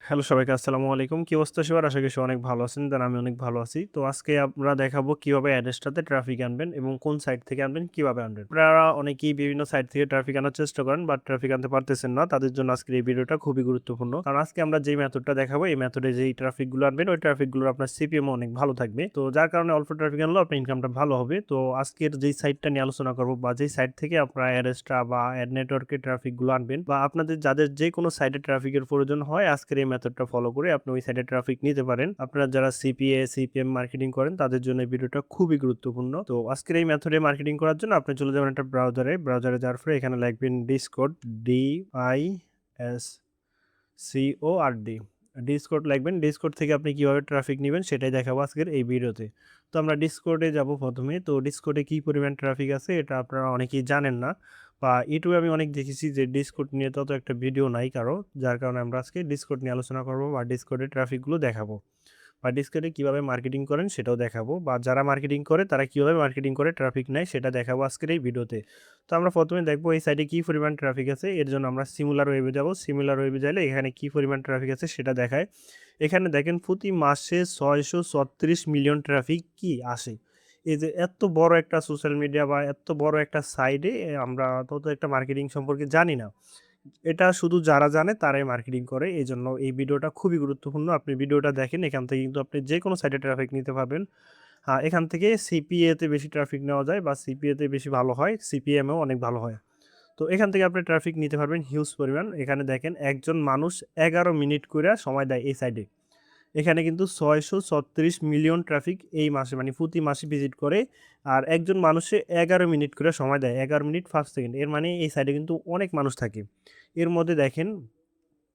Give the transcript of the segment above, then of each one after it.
Hello সবাইকে আসসালামু আলাইকুম। কি অবস্থা সবার? আশা করি সবাই অনেক ভালো আছেন। দেন আমি অনেক ভালো আছি। তো আজকে আমরা দেখাবো কিভাবে অ্যাড্রেসটাতে ট্রাফিক আনবেন এবং কোন সাইট থেকে আনবেন, কিভাবে আনবেন। আপনারা অনেকেই বিভিন্ন সাইট থেকে ট্রাফিক আনার চেষ্টা করেন বাট ট্রাফিক আনতে পারতেছেন না। তাদের জন্য আজকের এই ভিডিওটা খুবই গুরুত্বপূর্ণ। কারণ আজকে আমরা যেই মেথডটা দেখাবো এই মেথডে যেই ট্রাফিকগুলো আনবেন ওই ট্রাফিকগুলোর আপনার সিপিএমও অনেক ভালো থাকবে। তো যার কারণে অল্প ট্রাফিক আনলেও আপনার ইনকামটা ভালো হবে। তো আজকের যেই সাইটটা নিয়ে আলোচনা করব বা যেই সাইট থেকে আপনারা অ্যাড্রেসটা বা অ্যাড নেটওয়ার্কের ট্রাফিকগুলো আনবেন বা আপনাদের যাদের যেকোনো সাইটে ট্রাফিকের প্রয়োজন হয় আজকের এই মেথডটা ফলো করে আপনি ওই সাইটে ট্রাফিক নিতে পারেন। আপনারা যারা সিপিএ, সিপিএম মার্কেটিং করেন তাদের জন্য এই ভিডিওটা খুবই গুরুত্বপূর্ণ। তো আজকের এই মেথডে মার্কেটিং করার জন্য আপনি চলে যাবেন একটা ব্রাউজারে যাওয়ার পরে এখানে লিখবেন ডিসকর্ড DISCORD ডিসকর্ড লিখবেন। ডিসকর্ড থেকে আপনি কিভাবে ট্রাফিক নিবেন সেটাই দেখাবো আজকের এই ভিডিওতে। তো আমরা ডিসকর্ডে যাব প্রথমে। তো ডিসকর্ডে কি পরিমাণ ট্রাফিক আছে এটা আপনারা অনেকেই জানেন না বা ইউটিউবে আমি অনেক দেখেছি যে ডিসকর্ড নিয়ে তত একটা ভিডিও নাই কারো। যার কারণে আমরা আজকে ডিসকর্ড নিয়ে আলোচনা করব বা ডিসকর্ডের ট্রাফিকগুলো দেখাবো। বা ডিসকর্ডে কিভাবে মার্কেটিং করেন সেটাও দেখাবো বা যারা মার্কেটিং করে তারা কিভাবে মার্কেটিং করে ট্রাফিক নেয় সেটা দেখাবো আজকের এই ভিডিওতে। তো আমরা প্রথমে দেখবো এই সাইটে কি পরিমাণ ট্রাফিক আছে। এর জন্য আমরা সিমিলার ওয়েবে যাব। সিমিলার ওয়েবে যাইলে এখানে কি পরিমাণ ট্রাফিক আছে সেটা দেখায়। এখানে দেখেন প্রতি মাসে 636 মিলিয়ন ট্রাফিক কি আসে। এই যে এত বড় একটা সোশ্যাল মিডিয়া বা এত বড় একটা সাইডে আমরা তত একটা মার্কেটিং সম্পর্কে জানি না। এটা শুধু যারা জানে তারাই মার্কেটিং করে। এজন্য এই ভিডিওটা খুবই গুরুত্বপূর্ণ। আপনি ভিডিওটা দেখেন। এখান থেকে কিন্তু আপনি যেকোনো সাইটে ট্রাফিক নিতে পারবেন। এখান থেকে সিপিএ তে বেশি ট্রাফিক নেওয়া যায় বা সিপিএ তে বেশি ভালো হয়। সিপিএম এও অনেক ভালো হয়। তো এখান থেকে আপনি ট্রাফিক নিতে পারবেন হিউজ পরিমাণ। এখানে দেখেন একজন মানুষ ১১ মিনিট কইরা সময় দেয় এই সাইডে। এখানে কিন্তু ৬৩৬ মিলিয়ন ট্রাফিক এই মাসে মানে প্রতি মাসে ভিজিট করে। আর একজন মানুষে ১১ মিনিট করে সময় দেয়। ১১ মিনিট ৫ সেকেন্ড। এর মানে এই সাইডে কিন্তু অনেক মানুষ থাকে। এর মধ্যে দেখেন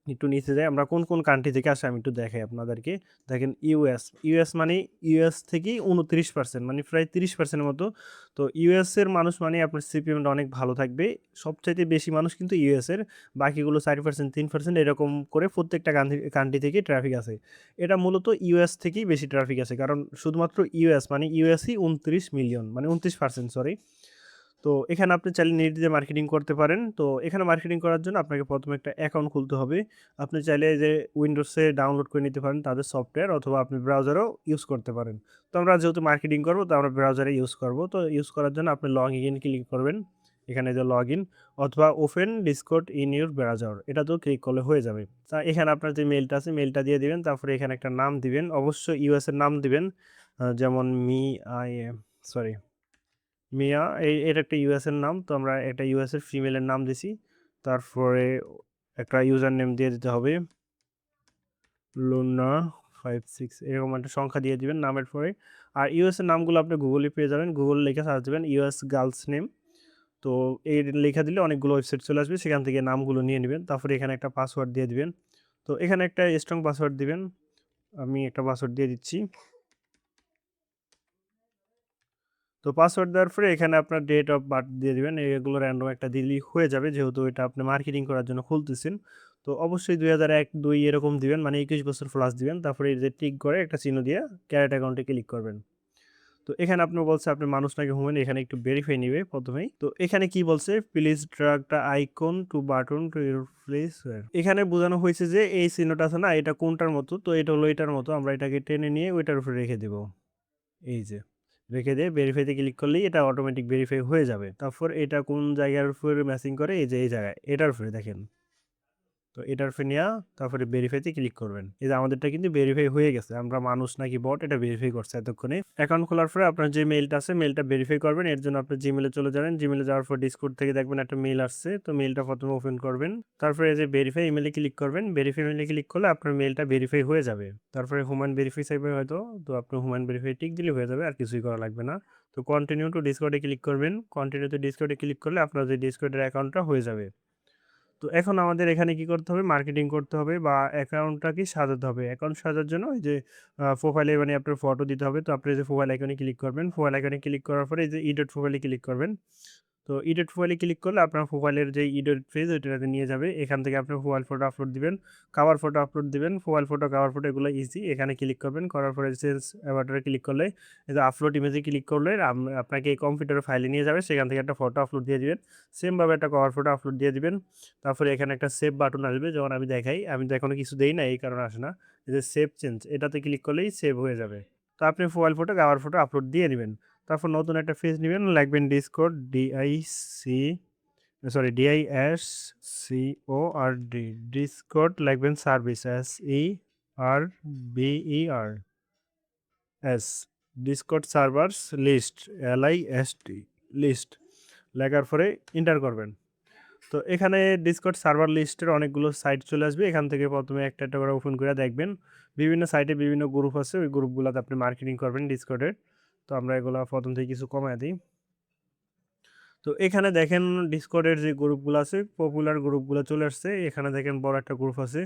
একটু নিচে যাই আমরা কোন কান্ট্রি থেকে আসে আমি একটু দেখাই আপনাদেরকে। দেখেন ইউএস মানে ইউএস থেকেই ২৯% মানে প্রায় ৩০% এর মতো। তো ইউএস এর মানুষ মানে আপনার সিপিএমটা অনেক ভালো থাকবে। সবচাইতে বেশি মানুষ কিন্তু ইউএস এর। বাকিগুলো ৪% ৩% এরকম করে প্রত্যেকটা কান্ট্রি থেকেই ট্রাফিক আছে। এটা মূলত ইউএস থেকেই বেশি ট্রাফিক আছে। কারণ শুধুমাত্র ইউএস মানে ইউএসই ২৯ মিলিয়ন মানে ২৯% সরি। তো এখানে আপনি চাইলে নেট দিয়ে মার্কেটিং করতে পারেন। তো এখানে মার্কেটিং করার জন্য আপনাকে ১ম এ একটা অ্যাকাউন্ট খুলতে হবে। আপনি চাইলে যে উইন্ডোজে ডাউনলোড করে নিতে পারেন তাদের সফটওয়্যার অথবা আপনি ব্রাউজারেও ইউজ করতে পারেন। তো আমরা যেহেতু মার্কেটিং করব তো আমরা ব্রাউজারে ইউজ করব। তো ইউজ করার জন্য আপনি লগইন ক্লিক করবেন। এখানে যে লগইন অথবা open Discord in your browser এটাতেও ক্লিক করলে হয়ে যাবে। এখানে আপনার যে মেইলটা আছে মেইলটা দিয়ে দিবেন। তারপরে এখানে একটা নাম দিবেন। অবশ্যই ইউএস এর নাম দিবেন। যেমন আই এম সরি মিয়া এটা একটা ইউএস এর নাম। তো আমরা একটা ইউএস এর ফিমেলের নাম দিছি। তারপরে একটা ইউজার নেম দিয়ে দিতে হবে। লুনা 56 এরকম একটা সংখ্যা দিয়ে দিবেন নামের পরে। আর ইউএস এর নামগুলো আপনি গুগলে পেয়ে যাবেন। গুগল লিখে সার্চ দিবেন ইউএস গার্লস নেম। তো এই লেখা দিলে অনেকগুলো ওয়েবসাইট চলে আসবে। সেখান থেকে নামগুলো নিয়ে নিবেন। তারপরে এখানে একটা পাসওয়ার্ড দিয়ে দিবেন। তো এখানে একটা স্ট্রং পাসওয়ার্ড দিবেন। আমি একটা পাসওয়ার্ড দিয়ে দিচ্ছি। তো পাসওয়ার্ড দেওয়ার পরে এখানে আপনার ডেট অফ বার্থ দিয়ে দিবেন। এগুলো র‍্যান্ডম একটা দিলেই হয়ে যাবে যেহেতু এটা আপনি মার্কেটিং করার জন্য খুলতেছেন। তো অবশ্যই ২০০১, ২ এরকম দিবেন মানে ২১ বছর প্লাস দিবেন। তারপরে এই যে টিক করে একটা চিহ্ন দিয়ে ক্যারেট অ্যাকাউন্টে ক্লিক করবেন। তো এখানে আপনার বলছে আপনি মানুষ নাকি হুমেন এখানে একটু ভেরিফাই নিবে ১ম এই। তো এখানে কি বলছে please drag the icon to button to your place where. এখানে বোঝানো হয়েছে যে এই চিহ্নটা আছে না এটা কোনটার মতো? তো এটা হলো এটার মতো। আমরা এটাকে টেনে নিয়ে ওইটার উপরে রেখে দিব। এই যে। রেখে দিয়ে ভেরিফাই তে ক্লিক করলেই এটা অটোমেটিক ভেরিফাই হয়ে যাবে। তারপর এটা কোন জায়গার উপরে ম্যাচিং করে এই যে এই জায়গায় এটার উপরে দেখেন। তো এটার উপরে নিয়া তারপরে ভেরিফাই তে ক্লিক করবেন। এই যে আমাদেরটা কিন্তু ভেরিফাই হয়ে গেছে। আমরা মানুষ নাকি বট এটা ভেরিফাই করছে এতক্ষণে। অ্যাকাউন্ট খোলার পরে আপনার যে মেইলটা আছে মেইলটা ভেরিফাই করবেন। এর জন্য আপনার জিমেইলে চলে যাবেন। জিমেইলে যাওয়ার পর ডিসকর্ড থেকে দেখবেন একটা মেইল আসছে। তো মেইলটা ১ম এ ওপেন করবেন। তারপরে এই যে ভেরিফাই ইমেইলে ক্লিক করবেন। ভেরিফাই ইমেইলে ক্লিক করলে আপনার মেইলটা ভেরিফাই হয়ে যাবে। তারপরে হিউম্যান ভেরিফাই চাইবে হয়তো। তো আপনি হিউম্যান ভেরিফাই টিক দিলে হয়ে যাবে। আর কিছুই করা লাগবে না। তো কন্টিনিউ টু ডিসকর্ড এ ক্লিক করবেন। কন্টিনিউ টু ডিসকর্ড এ ক্লিক করলে আপনার যে ডিসকর্ডের অ্যাকাউন্টটা হয়ে যাবে। তো এখন আমাদের এখানে কি করতে হবে? মার্কেটিং করতে হবে বা অ্যাকাউন্টটাকে সাজাতে হবে। অ্যাকাউন্ট সাজার জন্য এই যে প্রোফাইলে মানে আপনার ফটো দিতে হবে। তো আপনি যে প্রোফাইল আইকনে ক্লিক করবেন। প্রোফাইল আইকনে ক্লিক করার পরে এই যে এডিট প্রোফাইলে ক্লিক করবেন। তো এডিট প্রোফাইলে ক্লিক করলে আপনার প্রোফাইলের যে এডিট পেজ ওইটাতে নিয়ে যাবে। এখান থেকে আপনি প্রোফাইল ফটো আপলোড দিবেন, কভার ফটো আপলোড দিবেন। প্রোফাইল ফটো, কভার ফটো এগুলো ইজি। এখানে ক্লিক করবেন, করার পরে চেঞ্জ অ্যাভাটারে ক্লিক করলে এই যে আপলোড ইমেজে ক্লিক করলে আপনাকে এই কম্পিউটারের ফাইলে নিয়ে যাবে। সেখান থেকে একটা ফটো আপলোড দিয়ে দিবেন। সেমভাবে একটা কভার ফটো আপলোড দিয়ে দিবেন। তারপরে এখানে একটা সেভ বাটন আসবে। যেমন আমি দেখাই, আমি তো এখনো কিছু দেই না এই কারণে আসে না। এই যে সেভ চেঞ্জ এটাতে ক্লিক করলেই সেভ হয়ে যাবে। তো আপনি profile photo, cover photo upload দিয়ে দিবেন। তারপর নতুন একটা পেজ নিবেন, লিখবেন ডিসকর্ড DISCORD ডিসকর্ড লিখবেন service SERVERS Discord servers list LIST list লেখার পরে এন্টার করবেন। তো এখানে ডিসকর্ড সার্ভার লিস্টের অনেকগুলো সাইট চলে আসবে। এখান থেকে প্রথমে একটা একটা করে ওপেন করে দেখবেন। বিভিন্ন সাইটে বিভিন্ন গ্রুপ আছে, ওই গ্রুপগুলোতে আপনি মার্কেটিং করবেন ডিসকর্ডের। তো আমরা এগুলো প্রথম থেকে কিছু কমায় দিই। তো এখানে দেখেন ডিসকর্ডের যে গ্রুপগুলো আছে, পপুলার গ্রুপগুলো চলে আসছে। এখানে দেখেন বড় একটা গ্রুপ আছে,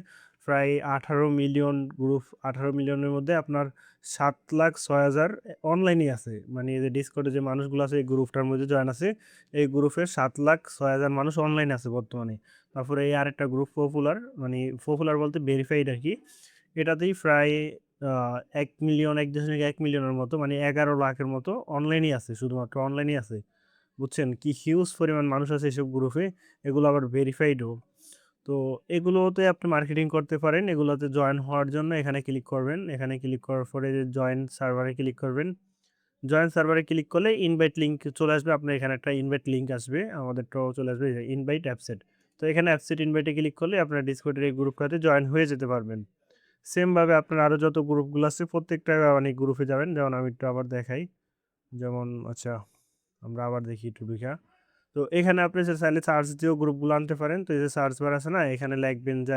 প্রায় 18 মিলিয়ন গ্রুপ। 18 মিলিয়নের মধ্যে আপনার 7,06,000 অনলাইনই আছে। মানে এই যে ডিসকর্ডে যে মানুষগুলো আছে এই গ্রুপটার মধ্যে জয়েন আছে, এই গ্রুপের 7,06,000 মানুষ অনলাইন আছে বর্তমানে। তারপরে এই আরেকটা গ্রুপ পপুলার, মানে পপুলার বলতে ভেরিফাইড আর কি। এটাতেই প্রায় 1 মিলিয়ন, 1.1 মিলিয়নের মতো, মানে 11 লাখের মতো অনলাইনই আছে, শুধুমাত্র অনলাইনই আছে। বুঝছেন? কি হিউজ পরিমাণ মানুষ আছে এসব গ্রুপে। এগুলো আবার ভেরিফাইডও। তো এগুলোতে আপনি মার্কেটিং করতে পারেন। এগুলোতে জয়েন হওয়ার জন্য এখানে ক্লিক করবেন। এখানে ক্লিক করার পরে যে জয়েন সার্ভারে ক্লিক করবেন। জয়েন সার্ভারে ক্লিক করলে ইনভাইট লিঙ্ক চলে আসবে। আপনার এখানে একটা ইনভাইট লিঙ্ক আসবে। আমাদেরটাও চলে আসবে ইনভাইট অ্যাপসেট। তো এখানে অ্যাপসেট ইনভাইটে ক্লিক করলে আপনার ডিসকর্ডের এই গ্রুপটাতে জয়েন হয়ে যেতে পারবেন। সেমভাবে আপনার আরও যত গ্রুপগুলো আছে প্রত্যেকটা মানে গ্রুপে যাবেন। যেমন আমি একটু আবার দেখাই। যেমন আচ্ছা, আমরা আবার দেখি একটু ঢুইকা। তো এখানে আপনি চাইলে সার্চ দিয়েও গ্রুপগুলো আনতে পারেন। তো এই যে সার্চ বার আছে না? এখানে লিখবেন যা,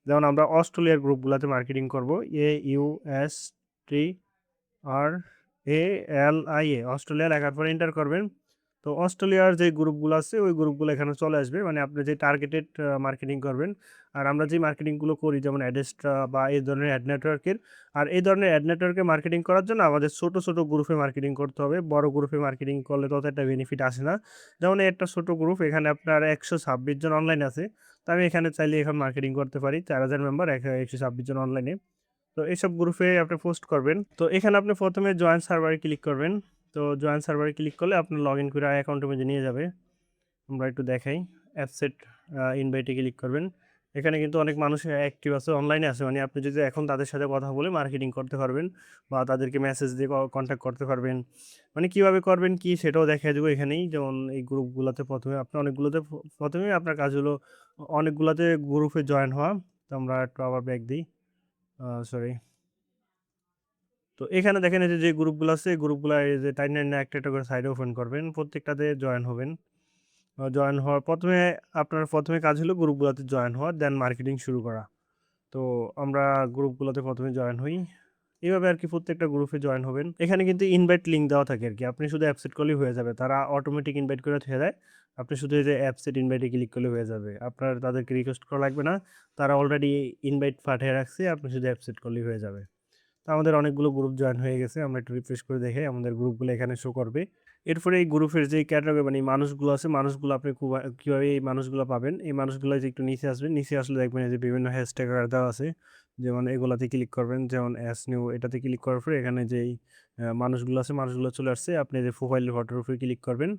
যেমন আমরা অস্ট্রেলিয়ার গ্রুপগুলাতে মার্কেটিং করব। AUSTRALIA অস্ট্রেলিয়া লেখার পরে এন্টার করবেন। তো অস্ট্রেলিয়ার যে গ্রুপগুলো আছে ওই গ্রুপগুলো এখানে চলে আসবে। মানে আপনি যে টার্গেটেড মার্কেটিং করবেন। আর আমরা যে মার্কেটিংগুলো করি যেমন অ্যাডেস্ট্রা বা এই ধরনের অ্যাড নেটওয়ার্কের, আর এই ধরনের অ্যাড নেটওয়ার্কে মার্কেটিং করার জন্য আমাদের ছোট, ছোট গ্রুপে মার্কেটিং করতে হবে। বড় গ্রুপে মার্কেটিং করলে তত একটা বেনিফিট আসে না। যেমন এই একটা ছোট গ্রুপ, এখানে আপনার 126 জন অনলাইন আছে। তো আমি এখানে চাইলে এখন মার্কেটিং করতে পারি। 4,000 মেম্বার, 126 জন অনলাইনে। তো এসব গ্রুপে আপনি পোস্ট করবেন। তো এখানে আপনি প্রথমে জয়েন সার্ভারে ক্লিক করবেন। তো জয়েন সার্ভারে ক্লিক করলে আপনার লগইন করে অ্যাকাউন্টের মধ্যে নিয়ে যাবে। আমরা একটু দেখাই। অ্যাপসেট ইনভাইটে ক্লিক করবেন। এখানে কিন্তু অনেক মানুষ অ্যাক্টিভ আছে, অনলাইনে আছে। মানে আপনি যদি এখন তাদের সাথে কথা বলে মার্কেটিং করতে পারবেন বা তাদেরকে মেসেজ দিয়ে কনট্যাক্ট করতে পারবেন। মানে কিভাবে করবেন কি সেটাও দেখায় দেবো এখানেই। যেমন এই গ্রুপগুলোতে প্রথমে আপনি অনেকগুলোতে প্রথমেই আপনার কাজ হলো অনেকগুলোতে গ্রুপে জয়েন হওয়া। তো আমরা একটু আবার ব্যাক দিই। সরি। তো এখানে দেখেন এই যে গ্রুপগুলো আছে এই গ্রুপগুলো এই যে টাইমলাইনে একটা, একটা করে সাইডে ওপেন করবেন। প্রত্যেকটাতে জয়েন হবেন। জয়েন হওয়ার আপনার ১ম এ কাজ হলো গ্রুপগুলোতে জয়েন হওয়া, দেন মার্কেটিং শুরু করা। তো আমরা গ্রুপগুলোতে ১ম এ জয়েন হই। এভাবে আরকি প্রত্যেকটা গ্রুপে জয়েন হবেন। এখানে কিন্তু ইনভাইট লিঙ্ক দেওয়া থাকে আরকি। আপনি শুধু অ্যাকসেপ্ট করলেই হয়ে যাবে। তারা অটোমেটিক ইনভাইট করে থুয়ে দেয়। আপনি শুধু এই যে অ্যাপসেট ইনভাইটে ক্লিক করলে হয়ে যাবে। আপনার তাদেরকে রিকোয়েস্ট করা লাগবে না। তারা অলরেডি ইনভাইট পাঠিয়ে রাখছে। আপনি শুধু অ্যাকসেপ্ট করলেই হয়ে যাবে। তো আমাদের অনেকগুলো গ্রুপ জয়েন হয়ে গেছে। আমরা একটু রিফ্রেশ করে দেখাই, আমাদের গ্রুপগুলো এখানে শো করবে। এরপরে এই গ্রুপের যে ক্যাটাগরি মানে মানুষগুলো আছে, মানুষগুলো আপনি কিভাবে এই মানুষগুলো পাবেন? এই মানুষগুলো যে একটু নিচে আসবেন, নিচে আসলে দেখবেন এই যে বিভিন্ন হ্যাশট্যাগ দেওয়া আছে। যেমন এগুলাতে ক্লিক করবেন, যেমন অ্যাস নিউ এটাতে ক্লিক করার পরে এখানে যেই মানুষগুলো আছে, মানুষগুলো চলে আসছে। আপনি যে প্রোফাইল ফটোর উপরে ক্লিক করবেন।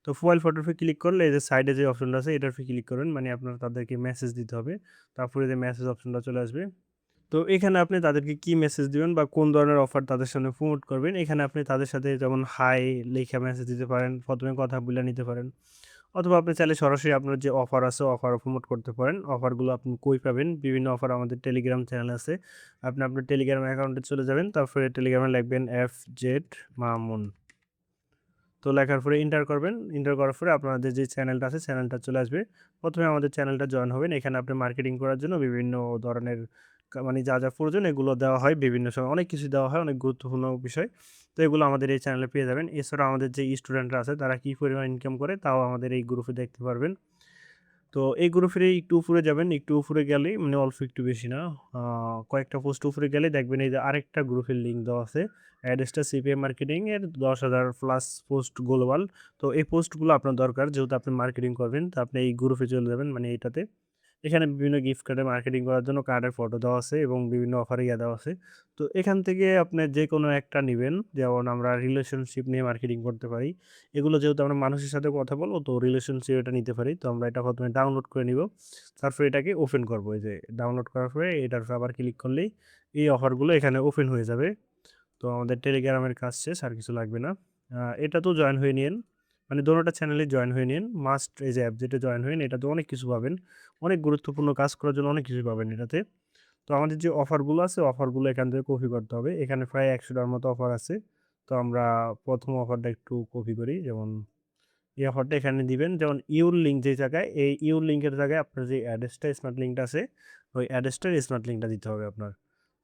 তো প্রোফাইল ফটোর উপরে ক্লিক করলে এই যে সাইডে যে অপশনটা আছে এটার উপরে ক্লিক করবেন। মানে আপনার তাদেরকে মেসেজ দিতে হবে। তারপরে যে মেসেজ অপশনটা চলে আসবে। তো এখানে আপনি তাদেরকে কি মেসেজ দিবেন বা কোন ধরনের অফার তাদের সামনে প্রমোট করবেন, এখানে আপনি তাদের সাথে যেমন হাই লেখা মেসেজ দিতে পারেন, প্রথমে কথা বলে নিতে পারেন। অথবা আপনি চাইলে সরাসরি আপনার যে অফার আছে অফার প্রমোট করতে পারেন। অফারগুলো আপনি কই পাবেন? বিভিন্ন অফার আমাদের টেলিগ্রাম চ্যানেল আছে। আপনি আপনার টেলিগ্রাম অ্যাকাউন্টে চলে যাবেন। তারপরে টেলিগ্রামে লিখবেন FZ মামুন। তো লেখার পরে এন্টার করবেন। এন্টার করার পরে আপনাদের যে চ্যানেলটা আছে চ্যানেলটা চলে আসবে। প্রথমে আমাদের চ্যানেলটা জয়েন হবেন। এখানে আপনি মার্কেটিং করার জন্য বিভিন্ন ধরনের মানে যা, যা প্রয়োজন এগুলো দেওয়া হয় বিভিন্ন সময়। অনেক কিছু দেওয়া হয়, অনেক গুরুত্বপূর্ণ বিষয়। তো এগুলো আমাদের এই চ্যানেলে পেয়ে যাবেন। এছাড়াও আমাদের যে স্টুডেন্টরা আছে তারা কি পরিমাণ ইনকাম করে তাও আমাদের এই গ্রুপে দেখতে পারবেন। তো এই গ্রুপের একটু উপরে যাবেন, একটু উপরে গেলেই মানে অল্প একটু বেশি না, আ কয়েকটা পোস্ট উপরে গেলে দেখবেন এই যে আরেকটা গ্রুপের লিঙ্ক দেওয়া আছে। অ্যাডস্টার সিপিএম মার্কেটিং এর ১০,০০০ প্লাস পোস্ট গ্লোবাল। তো এই পোস্টগুলো আপনার দরকার যেহেতু আপনি মার্কেটিং করবেন। তো আপনি এই গ্রুপে চলে যাবেন মানে এইটাতে। এখানে বিভিন্ন গিফট কার্ডের মার্কেটিং করার জন্য কার্ডের ফটো দেওয়া আছে এবং বিভিন্ন অফার দেওয়া আছে। তো এখান থেকে আপনি যেকোনো একটা নিবেন। যেমন আমরা রিলেশনশিপ নিয়ে মার্কেটিং করতে পারি। এগুলো যেহেতু আমরা মানুষের সাথে কথা বলব তো রিলেশনশিপ এটা নিতে পারি। তো আমরা এটা ১ম এ ডাউনলোড করে নিব। তারপরে এটাকে ওপেন করব। এই যে ডাউনলোড করার পরে এটার উপর আবার ক্লিক করলেই এই অফারগুলো এখানে ওপেন হয়ে যাবে। তো আমাদের টেলিগ্রামের কাজ শেষ আর কিছু লাগবে না। এটাতেও জয়েন হয়ে নিয়েন। মানে দোনোটা চ্যানেলে জয়েন হয়ে নিন। মাস্ট এই যে অ্যাপ যেটা জয়েন হইন এটাতে অনেক কিছু পাবেন। অনেক গুরুত্বপূর্ণ কাজ করার জন্য অনেক কিছু পাবেন এটাতে। তো আমাদের যে অফারগুলো আছে অফারগুলো এখান থেকে কপি করতে হবে। এখানে প্রায় ১০০ টার মতো অফার আছে। তো আমরা ১ম অফারটা একটু কপি করি। যেমন এই অফারটা এখানে দিবেন। যেমন ইউর লিঙ্ক যে জায়গায় এই ইউর লিঙ্কের জায়গায় আপনার যে অ্যাড্রেসটা স্মার্ট লিঙ্কটা আছে ওই অ্যাড্রেসটার স্মার্ট লিঙ্কটা দিতে হবে আপনার।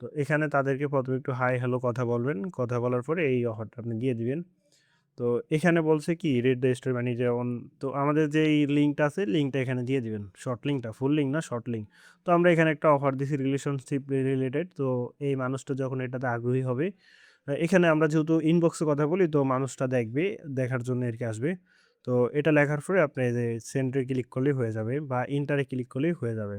তো এখানে তাদেরকে ১ম এ একটু হাই হ্যালো কথা বলবেন। কথা বলার পরে এই অফারটা আপনি দিয়ে দিবেন। তো এখানে বলছে কি রেড দ্য স্টোর মানে যেমন তো আমাদের যে এই লিঙ্কটা আছে লিঙ্কটা এখানে দিয়ে দিবেন। শর্ট লিঙ্কটা ফুল লিঙ্ক না শর্ট লিঙ্ক। তো আমরা এখানে একটা অফার দিছি রিলেশনশিপ রিলেটেড। তো এই মানুষটা যখন এটাতে আগ্রহী হবে এখানে আমরা যেহেতু ইনবক্সে কথা বলি তো মানুষটা দেখবে, দেখার জন্য আরকি আসবে। তো এটা লেখার পরে আপনি এই যে সেন্ড এ ক্লিক করলেই হয়ে যাবে বা ইন্টার এ ক্লিক করলেই হয়ে যাবে।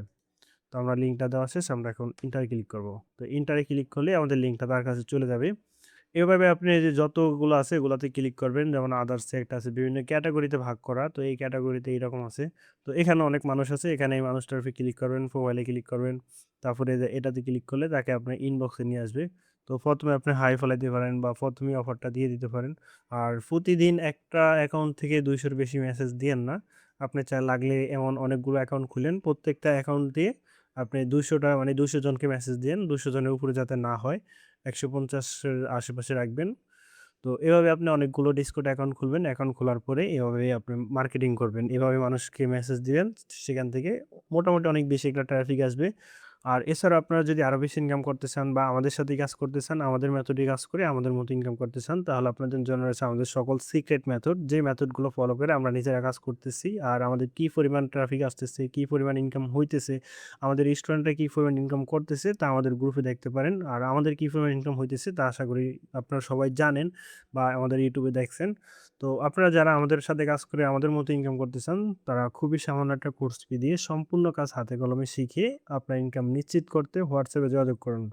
তো আমরা লিঙ্কটা দেওয়া শেষ আমরা এখন ইন্টার এ ক্লিক করব। তো ইন্টার এ ক্লিক করলে আমাদের লিঙ্কটা তার কাছে চলে যাবে। এভাবে আপনি এই যে যতগুলো আছে এগুলাতে ক্লিক করবেন। যেমন আদার্স একটা আছে বিভিন্ন ক্যাটেগরিতে ভাগ করা। তো এই ক্যাটেগরিতে এইরকম আছে। তো এখানে অনেক মানুষ আছে। এখানে এই মানুষটার উপরে ক্লিক করবেন, প্রোফাইলে ক্লিক করবেন। তারপরে যে এটাতে ক্লিক করলে তাকে আপনার ইনবক্সে নিয়ে আসবে। তো ১ম এ আপনি হাই ফেলাইতে পারেন বা ১ম এই অফারটা দিয়ে দিতে পারেন। আর প্রতিদিন একটা অ্যাকাউন্ট থেকে ২০০ র বেশি মেসেজ দিয়েন না। আপনি লাগলে এমন অনেকগুলো অ্যাকাউন্ট খুলেন। প্রত্যেকটা অ্যাকাউন্ট দিয়ে আপনি ২০০ টা মানে ২০০ জনকে মেসেজ দিয়েন। ২০০ জনের উপরে যাতে না হয়। ১৫০ এর আশেপাশে রাখবেন। তো এভাবে আপনি অনেকগুলো Discord অ্যাকাউন্ট খুলবেন। অ্যাকাউন্ট খোলার পরে এভাবেই আপনি মার্কেটিং করবেন। এভাবে মানুষকে মেসেজ দিবেন। সেখান থেকে মোটামুটি অনেক বেশি একটা ট্রাফিক আসবে। আর এছাড়াও আপনারা যদি আরো বেশি ইনকাম করতে চান বা আমাদের সাথেই কাজ করতে চান, আমাদের মেথডে কাজ করে আমাদের মতো ইনকাম করতে চান, তাহলে আপনাদের জন্য রয়েছে আমাদের সকল সিক্রেট মেথড। যে মেথডগুলো ফলো করে আমরা নিজেরা কাজ করতেছি। আর আমাদের কি পরিমাণ ট্রাফিক আসতেছে, কি পরিমাণ ইনকাম হইতেছে, আমাদের রেস্টুরেন্টে কি পরিমাণ ইনকাম করতেছে তা আমাদের গ্রুপে দেখতে পারেন। আর আমাদের কি পরিমাণ ইনকাম হইতেছে তা আশা করি আপনারা সবাই জানেন বা আমাদের ইউটিউবে দেখছেন। তো আপনারা যারা আমাদের সাথে কাজ করে আমাদের মতো ইনকাম করতে চান, তারা খুবই সামান্য একটা কোর্স ফি দিয়ে সম্পূর্ণ কাজ হাতে কলমে শিখে আপনার ইনকাম নিশ্চিত করতে হোয়াটসঅ্যাপে যোগাযোগ করুন।